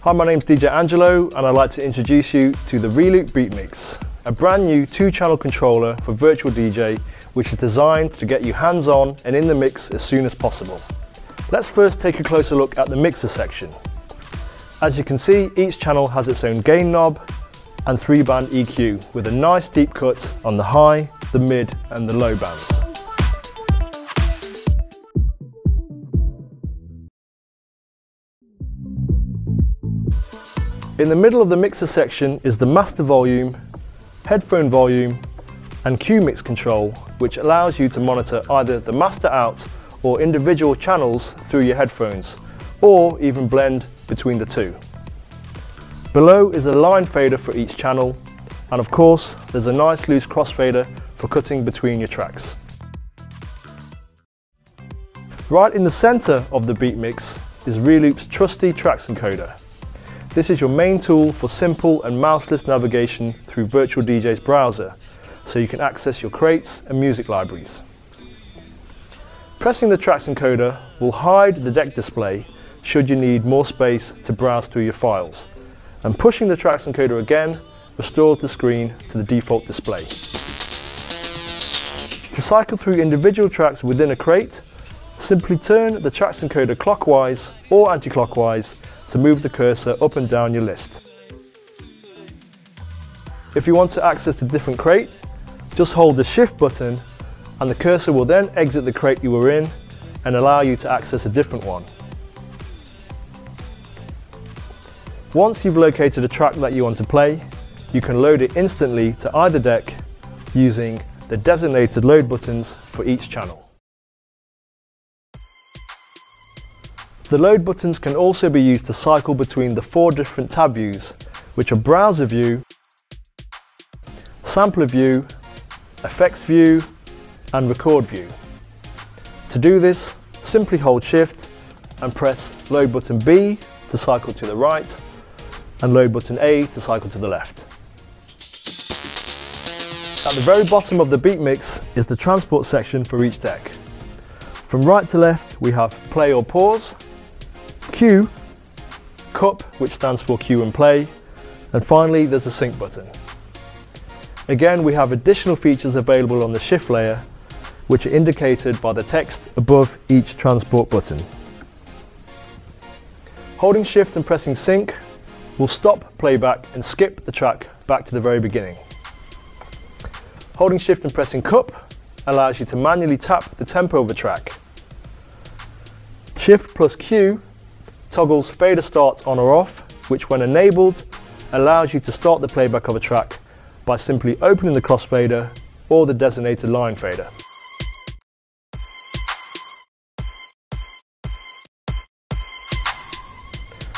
Hi, my name's DJ Angelo and I'd like to introduce you to the Reloop Beatmix, a brand new 2-channel controller for virtual DJ which is designed to get you hands-on and in the mix as soon as possible. Let's first take a closer look at the mixer section. As you can see, each channel has its own gain knob and 3-band EQ with a nice deep cut on the high, the mid and the low bands. In the middle of the mixer section is the master volume, headphone volume and cue mix control, which allows you to monitor either the master out or individual channels through your headphones, or even blend between the two. Below is a line fader for each channel, and of course there's a nice loose crossfader for cutting between your tracks. Right in the center of the Beatmix is Reloop's trusty tracks encoder. This is your main tool for simple and mouseless navigation through Virtual DJ's browser, so you can access your crates and music libraries. Pressing the tracks encoder will hide the deck display should you need more space to browse through your files, and pushing the tracks encoder again restores the screen to the default display. To cycle through individual tracks within a crate, simply turn the tracks encoder clockwise or anti-clockwise to move the cursor up and down your list. If you want to access a different crate, just hold the shift button and the cursor will then exit the crate you were in and allow you to access a different one. Once you've located a track that you want to play, you can load it instantly to either deck using the designated load buttons for each channel. The load buttons can also be used to cycle between the 4 different tab views, which are Browser View, Sampler View, Effects View and Record View. To do this, simply hold Shift and press Load button B to cycle to the right and Load button A to cycle to the left. At the very bottom of the Beatmix is the transport section for each deck. From right to left we have Play or Pause, Cue, Cup, which stands for Cue and Play, and finally there's a Sync button. Again, we have additional features available on the Shift layer, which are indicated by the text above each transport button. Holding Shift and pressing Sync will stop playback and skip the track back to the very beginning. Holding Shift and pressing Cup allows you to manually tap the tempo of a track. Shift plus Cue toggles fader start on or off, which when enabled allows you to start the playback of a track by simply opening the crossfader or the designated line fader.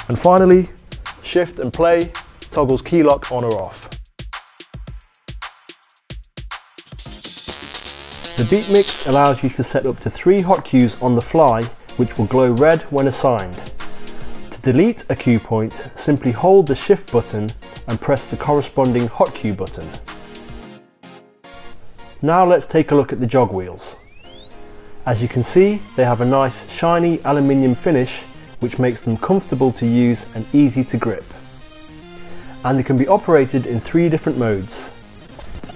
And finally, Shift and Play toggles key lock on or off. The Beatmix allows you to set up to 3 hot cues on the fly, which will glow red when assigned. To delete a cue point, simply hold the Shift button and press the corresponding hot cue button. Now let's take a look at the jog wheels. As you can see, they have a nice shiny aluminium finish which makes them comfortable to use and easy to grip. And they can be operated in 3 different modes.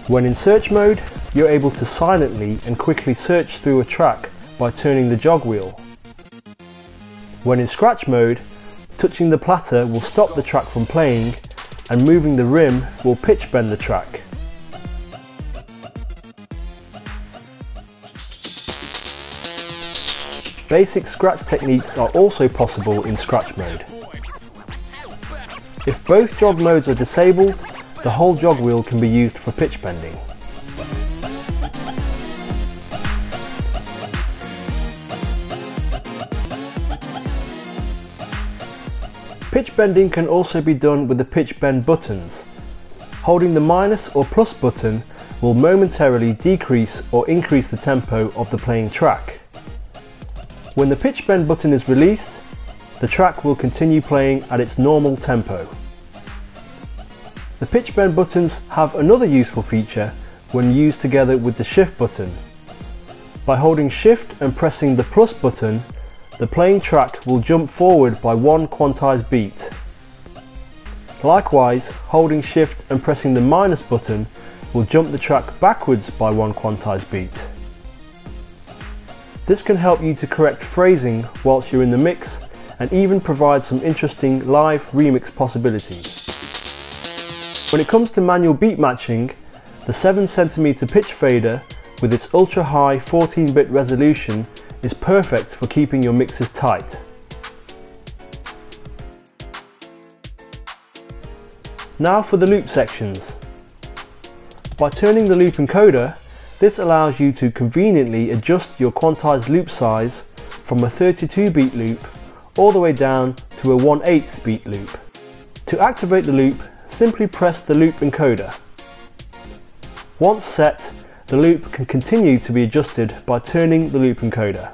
When in search mode, you're able to silently and quickly search through a track by turning the jog wheel. When in scratch mode, touching the platter will stop the track from playing and moving the rim will pitch bend the track. Basic scratch techniques are also possible in scratch mode. If both jog modes are disabled, the whole jog wheel can be used for pitch bending. Pitch bending can also be done with the pitch bend buttons. Holding the minus or plus button will momentarily decrease or increase the tempo of the playing track. When the pitch bend button is released, the track will continue playing at its normal tempo. The pitch bend buttons have another useful feature when used together with the Shift button. By holding Shift and pressing the plus button, the playing track will jump forward by 1 quantized beat. Likewise, holding shift and pressing the minus button will jump the track backwards by one quantized beat. This can help you to correct phrasing whilst you're in the mix and even provide some interesting live remix possibilities. When it comes to manual beat matching, the 7cm pitch fader with its ultra high 14-bit resolution is perfect for keeping your mixes tight. Now for the loop sections. By turning the loop encoder, this allows you to conveniently adjust your quantized loop size from a 32-beat loop all the way down to a 1/8 beat loop. To activate the loop, simply press the loop encoder. Once set, the loop can continue to be adjusted by turning the loop encoder.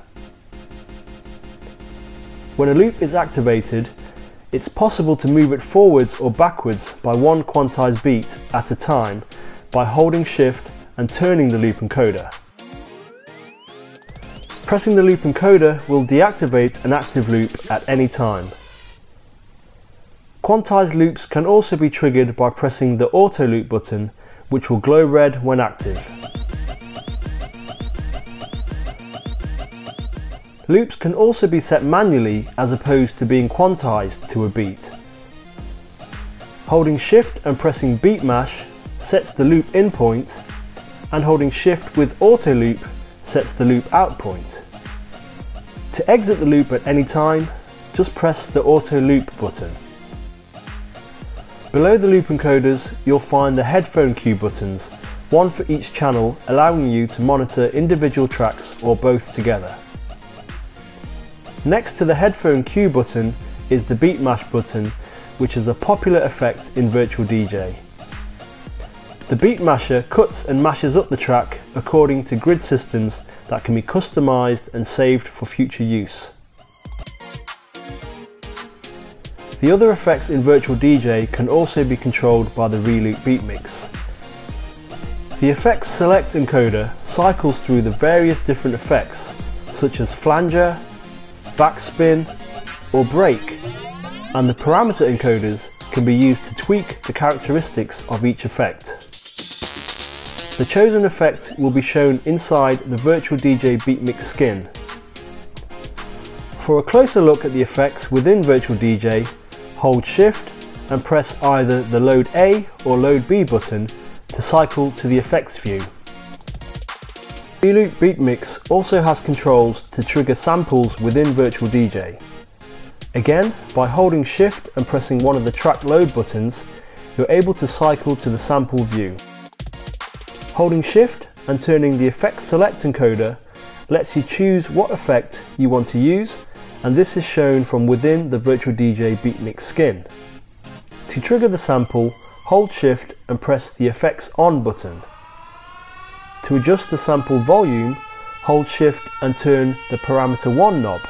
When a loop is activated, it's possible to move it forwards or backwards by one quantized beat at a time by holding shift and turning the loop encoder. Pressing the loop encoder will deactivate an active loop at any time. Quantized loops can also be triggered by pressing the auto loop button, which will glow red when active. Loops can also be set manually as opposed to being quantized to a beat. Holding shift and pressing beat mash sets the loop in point, and holding shift with auto loop sets the loop out point. To exit the loop at any time, just press the auto loop button. Below the loop encoders, you'll find the headphone cue buttons, one for each channel, allowing you to monitor individual tracks or both together. Next to the headphone cue button is the beat mash button, which is a popular effect in Virtual DJ. The beat masher cuts and mashes up the track according to grid systems that can be customized and saved for future use. The other effects in Virtual DJ can also be controlled by the Reloop Beatmix. The effects select encoder cycles through the various different effects such as flanger, backspin or break, and the parameter encoders can be used to tweak the characteristics of each effect. The chosen effect will be shown inside the Virtual DJ Beatmix skin. For a closer look at the effects within Virtual DJ, hold shift and press either the Load A or Load B button to cycle to the effects view. Reloop Beatmix also has controls to trigger samples within Virtual DJ. Again, by holding shift and pressing one of the track load buttons, you're able to cycle to the sample view. Holding shift and turning the effects select encoder lets you choose what effect you want to use, and this is shown from within the Virtual DJ Beatmix skin. To trigger the sample, hold shift and press the effects on button. To adjust the sample volume, hold shift and turn the parameter 1 knob.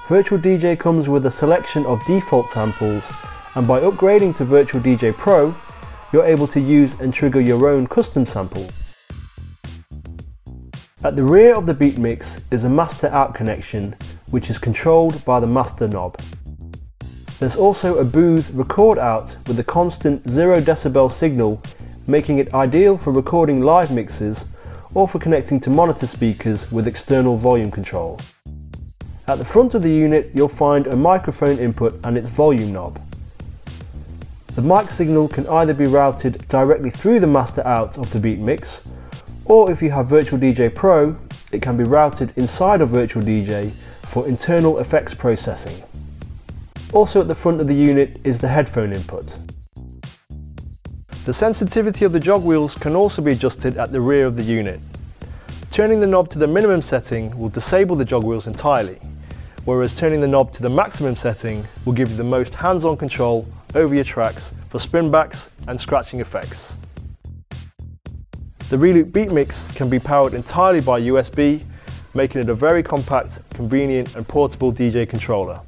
Virtual DJ comes with a selection of default samples, and by upgrading to Virtual DJ Pro, you're able to use and trigger your own custom sample. At the rear of the Beatmix is a master out connection, which is controlled by the master knob. There's also a booth record out with a constant 0 decibel signal, making it ideal for recording live mixes or for connecting to monitor speakers with external volume control. At the front of the unit, you'll find a microphone input and its volume knob. The mic signal can either be routed directly through the master out of the Beatmix, or if you have Virtual DJ Pro, it can be routed inside of Virtual DJ for internal effects processing. Also at the front of the unit is the headphone input. The sensitivity of the jog wheels can also be adjusted at the rear of the unit. Turning the knob to the minimum setting will disable the jog wheels entirely, whereas turning the knob to the maximum setting will give you the most hands-on control over your tracks for spin backs and scratching effects. The Reloop Beatmix can be powered entirely by USB, making it a very compact, convenient and portable DJ controller.